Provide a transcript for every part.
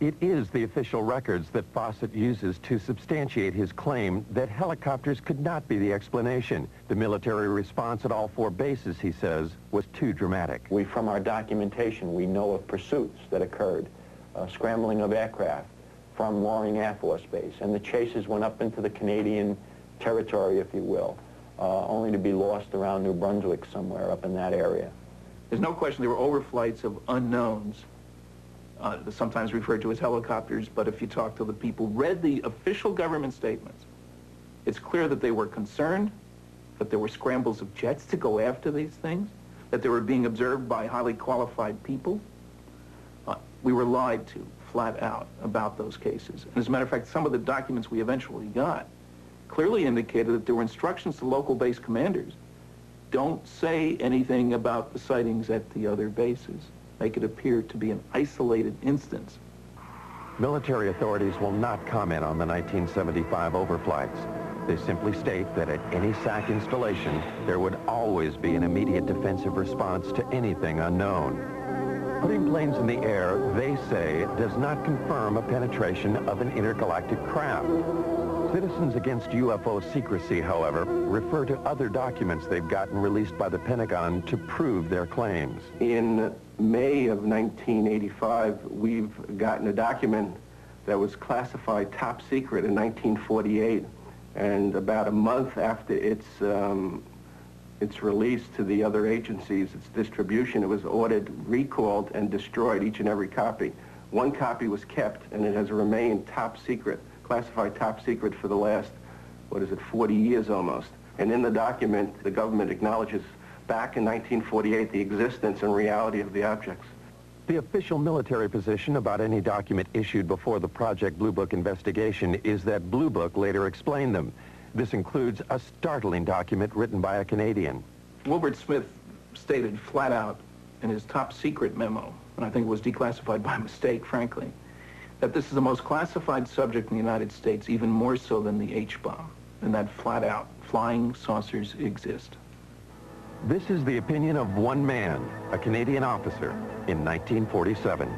It is the official records that Fawcett uses to substantiate his claim that helicopters could not be the explanation. The military response at all 4 bases, he says, was too dramatic. From our documentation, we know of pursuits that occurred, scrambling of aircraft from Loring Air Force Base, and the chases went up into the Canadian territory, if you will, only to be lost around New Brunswick somewhere up in that area. There's no question there were overflights of unknowns, sometimes referred to as helicopters, but if you talk to the people, read the official government statements, it's clear that they were concerned, that there were scrambles of jets to go after these things, that they were being observed by highly qualified people. We were lied to, flat out, about those cases. And as a matter of fact, some of the documents we eventually got clearly indicated that there were instructions to local base commanders. Don't say anything about the sightings at the other bases. Make it appear to be an isolated instance. Military authorities will not comment on the 1975 overflights. They simply state that at any SAC installation, there would always be an immediate defensive response to anything unknown. Putting planes in the air, they say, does not confirm a penetration of an intergalactic craft. Citizens Against UFO Secrecy, however, refer to other documents they've gotten released by the Pentagon to prove their claims. In May of 1985, we've gotten a document that was classified top secret in 1948, and about a month after its release to the other agencies, its distribution, it was ordered, recalled, and destroyed, each and every copy. One copy was kept, and it has remained top secret, classified top secret for the last, 40 years almost. And in the document, the government acknowledges back in 1948 the existence and reality of the objects. The official military position about any document issued before the Project Blue Book investigation is that Blue Book later explained them. This includes a startling document written by a Canadian. Wilbert Smith stated flat out in his top secret memo, and I think it was declassified by mistake, frankly, that this is the most classified subject in the United States, even more so than the H-bomb, and that flat out, flying saucers exist. This is the opinion of one man, a Canadian officer, in 1947.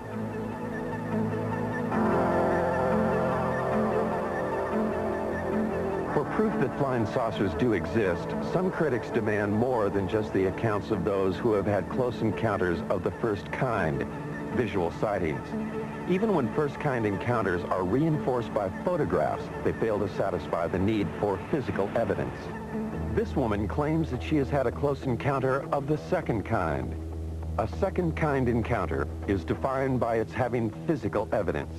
For proof that flying saucers do exist, some critics demand more than just the accounts of those who have had close encounters of the first kind, visual sightings. Even when first-kind encounters are reinforced by photographs, they fail to satisfy the need for physical evidence. This woman claims that she has had a close encounter of the second kind. A second-kind encounter is defined by its having physical evidence.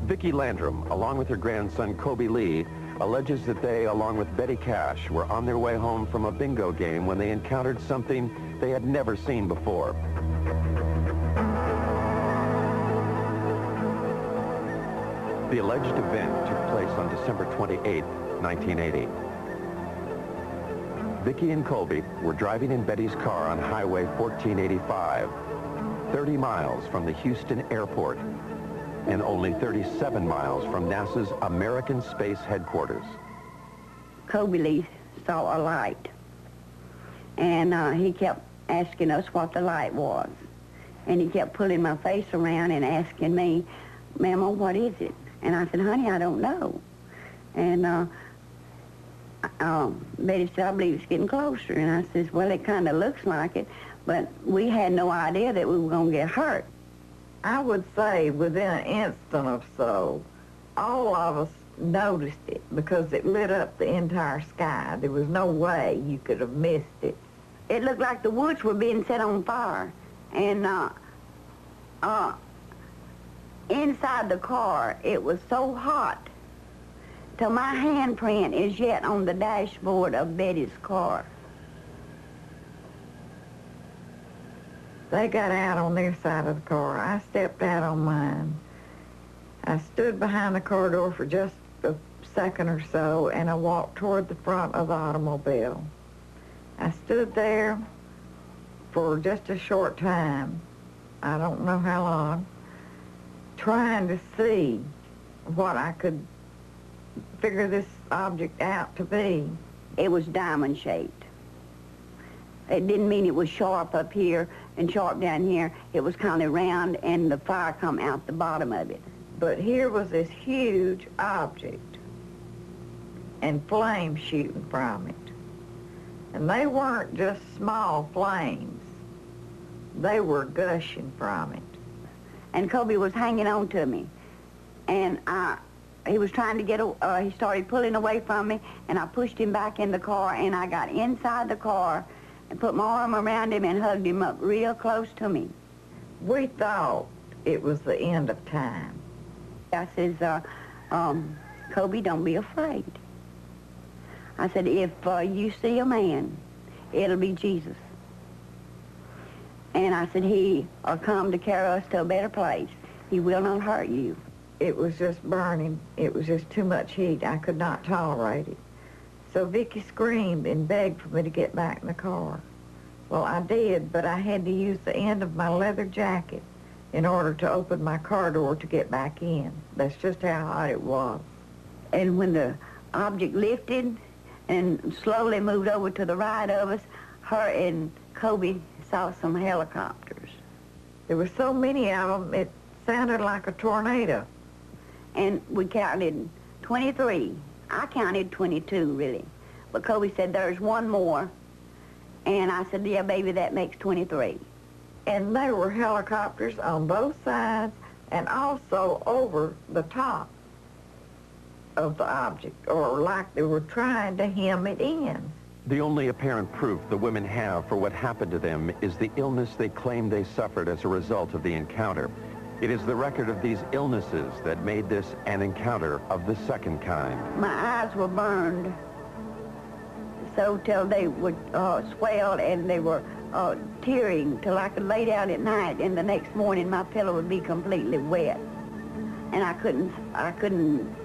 Vicki Landrum, along with her grandson Kobe Lee, alleges that they, along with Betty Cash, were on their way home from a bingo game when they encountered something they had never seen before. The alleged event took place on December 28, 1980. Vicki and Colby were driving in Betty's car on Highway 1485, 30 miles from the Houston airport and only 37 miles from NASA's American Space Headquarters. Kobe Lee saw a light, and he kept asking us what the light was. And he kept pulling my face around and asking me, "Mama, what is it?" And I said, "Honey, I don't know." And Betty said, "I believe it's getting closer." And I says, "Well, it kind of looks like it," but we had no idea that we were going to get hurt. I would say within an instant or so, all of us noticed it because it lit up the entire sky. There was no way you could have missed it. It looked like the woods were being set on fire. And inside the car, it was so hot till my handprint is yet on the dashboard of Betty's car. They got out on their side of the car. I stepped out on mine. I stood behind the car door for just a second or so, and I walked toward the front of the automobile. I stood there for just a short time, I don't know how long, trying to see what I could figure this object out to be. It was diamond-shaped. It didn't mean it was sharp up here and sharp down here. It was kind of round, and the fire come out the bottom of it. But here was this huge object and flames shooting from it. And they weren't just small flames. They were gushing from it. And Kobe was hanging on to me. And he was trying to get, he started pulling away from me, and I pushed him back in the car, and I got inside the car and put my arm around him and hugged him up real close to me. We thought it was the end of time. I says, Kobe, don't be afraid. I said, if you see a man, it'll be Jesus. And I said, he'll come to carry us to a better place. He will not hurt you. It was just burning. It was just too much heat. I could not tolerate it. So Vicky screamed and begged for me to get back in the car. Well, I did, but I had to use the end of my leather jacket in order to open my car door to get back in. That's just how hot it was. And when the object lifted and slowly moved over to the right of us, her and Kobe saw some helicopters. There were so many of them, it sounded like a tornado. And we counted 23. I counted 22, really. But Kobe said, there's one more. And I said, yeah, baby, that makes 23. And there were helicopters on both sides and also over the top of the object, or like they were trying to hem it in. The only apparent proof the women have for what happened to them is the illness they claim they suffered as a result of the encounter. It is the record of these illnesses that made this an encounter of the second kind. My eyes were burned so till they would swell, and they were tearing till I could lay down at night, and the next morning my pillow would be completely wet. And I couldn't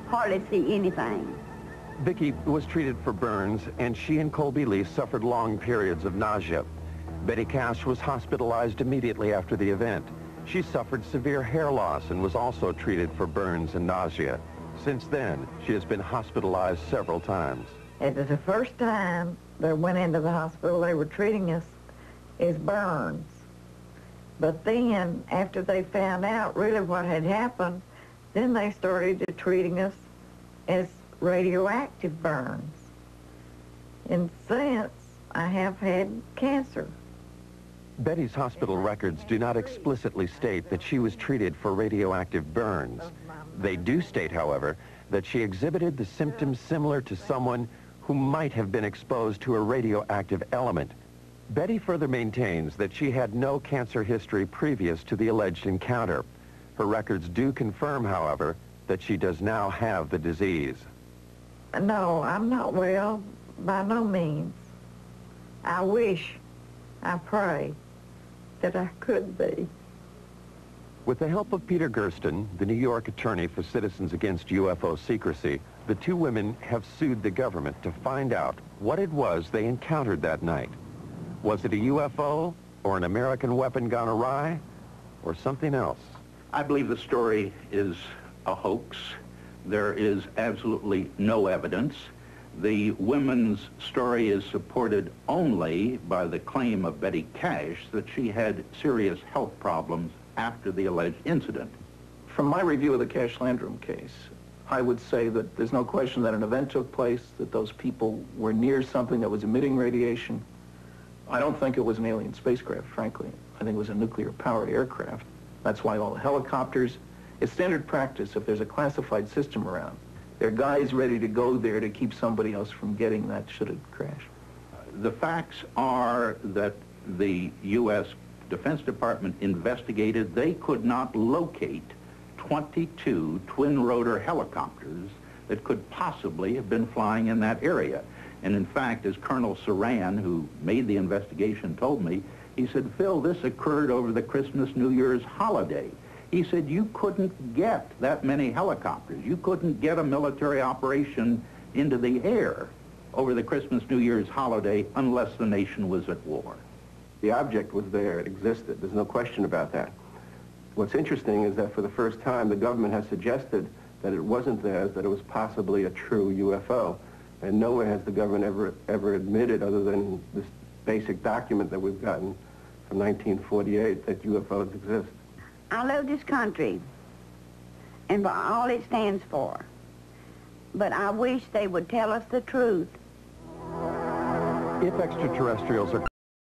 hardly see anything. Vicky was treated for burns, and she and Colby Lee suffered long periods of nausea. Betty Cash was hospitalized immediately after the event. She suffered severe hair loss and was also treated for burns and nausea. Since then, she has been hospitalized several times. And the first time they went into the hospital, they were treating us as burns. But then, after they found out really what had happened, then they started treating us as radioactive burns. And since, I have had cancer. Betty's hospital records do not explicitly state that she was treated for radioactive burns. They do state, however, that she exhibited the symptoms similar to someone who might have been exposed to a radioactive element. Betty further maintains that she had no cancer history previous to the alleged encounter. Her records do confirm, however, that she does now have the disease. No, I'm not well, by no means. I wish, I pray, that I could be. With the help of Peter Gersten, the New York attorney for Citizens Against UFO Secrecy, the two women have sued the government to find out what it was they encountered that night. Was it a UFO, or an American weapon gone awry, or something else? I believe the story is a hoax. There is absolutely no evidence. The women's story is supported only by the claim of Betty Cash that she had serious health problems after the alleged incident. From my review of the Cash Landrum case, I would say that there's no question that an event took place, that those people were near something that was emitting radiation. I don't think it was an alien spacecraft, frankly. I think it was a nuclear-powered aircraft. That's why all the helicopters, it's standard practice if there's a classified system around. There are guys ready to go there to keep somebody else from getting that should it crash. The facts are that the U.S. Defense Department investigated. They could not locate 22 twin-rotor helicopters that could possibly have been flying in that area. And in fact, as Colonel Saran, who made the investigation, told me, he said, Phil, this occurred over the Christmas, New Year's holiday. He said, you couldn't get that many helicopters. You couldn't get a military operation into the air over the Christmas, New Year's holiday unless the nation was at war. The object was there. It existed. There's no question about that. What's interesting is that for the first time, the government has suggested that it wasn't theirs, that it was possibly a true UFO. And nowhere has the government ever admitted, other than this basic document that we've gotten from 1948 that UFOs exist. I love this country and for all it stands for, but I wish they would tell us the truth. If extraterrestrials are